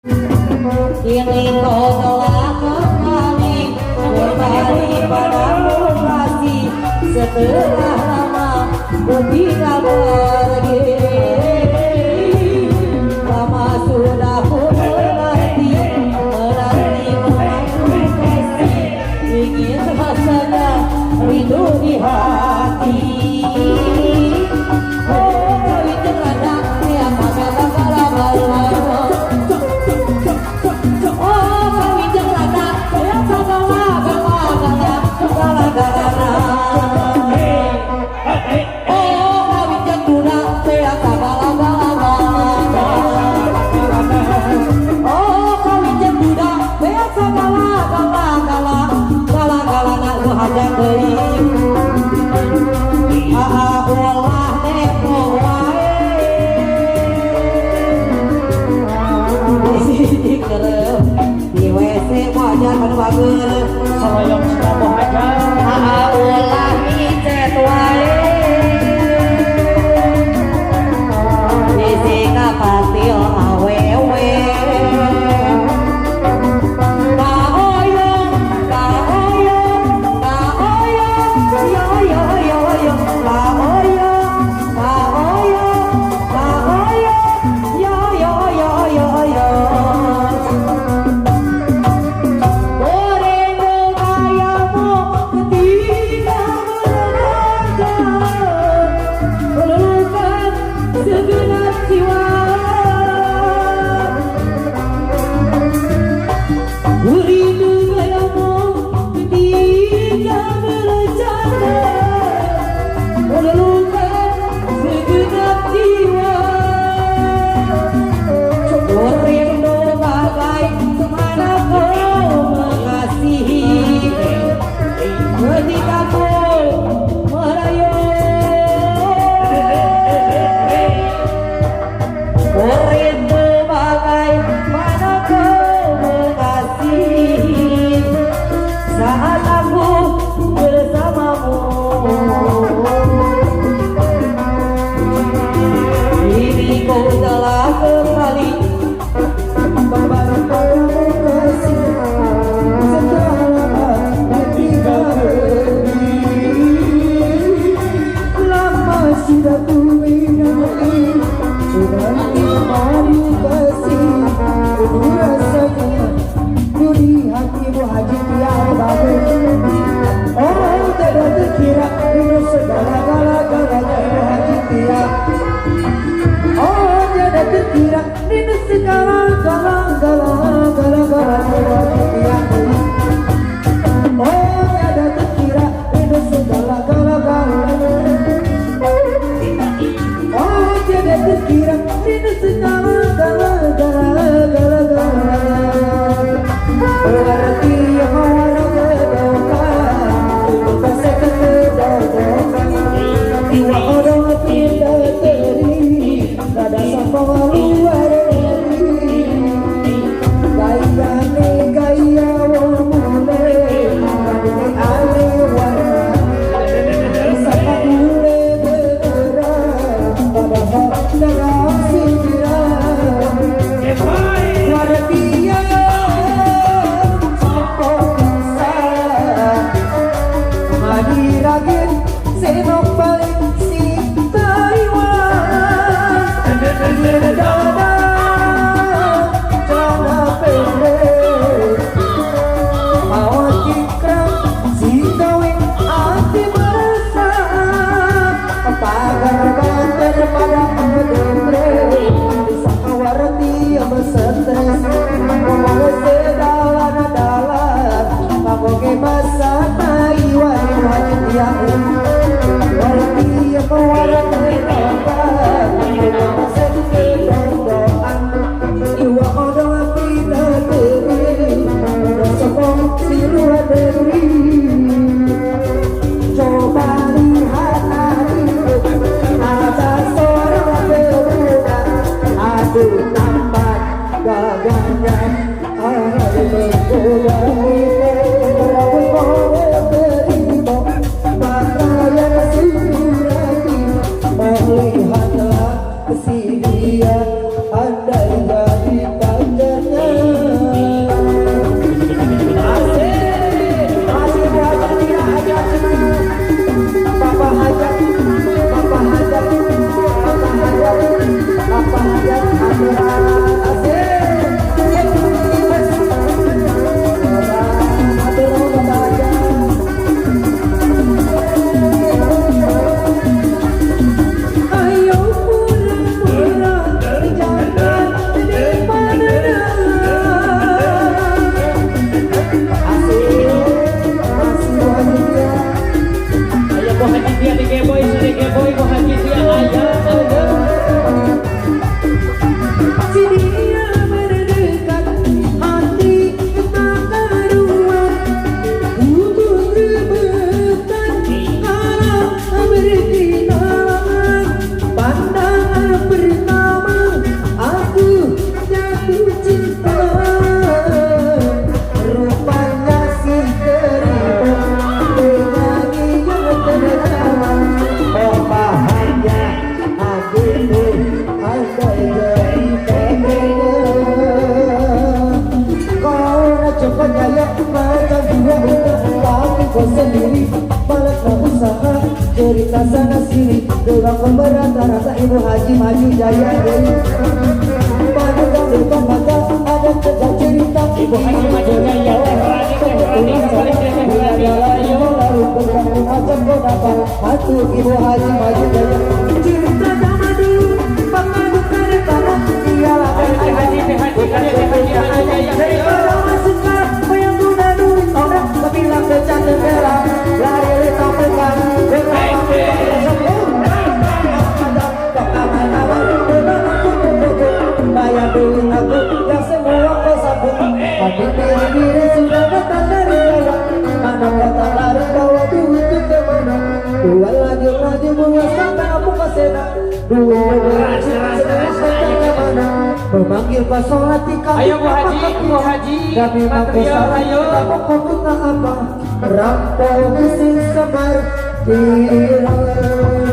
Kini kau telah kembali padamu kasih setelah lama bertinggal pergi. Lama sudah ku menanti menanti kasih, ingin rasanya rindu di hati. Oh itu karena dia di WC wajar pada bagus Soroyong sinaboh aja ulah micet wae bisika pasti awewe kaoyong kaoyong kaoyong yo yo yo yo kaoyong kaoyong kaoyong yo yo yo yo yo. Lihatlah kesini dia, andai jadi tandanya ongkos sendiri, malas gak usaha, cerita sana sini, dorong rata-rata ibu haji maju jaya deui. Pandang depan mata ada tegak cerita, Ibu Haji maju jaya, Rani kembali ayo. lalu bergabung macam kodapan, hatu ibu haji maju jaya. Cerita zaman dulu, pengadu karetana, ialah Haji daripada masuk sekarang, bayang guna duit orang, kebilang kecat merah, lari letak pegang, bayar duit aku yang semua kau sabun. Hati diri sudah datang dari jaya, mana kata lari bawa duit itu kemana? Dua lagi buat sampai aku kesena, dua kemana? Memanggil pas sholat di kaki. Ayo Bu Haji, Bu Haji. Kami mampu salah kamu kau apa? Rampau mesin semar hilang.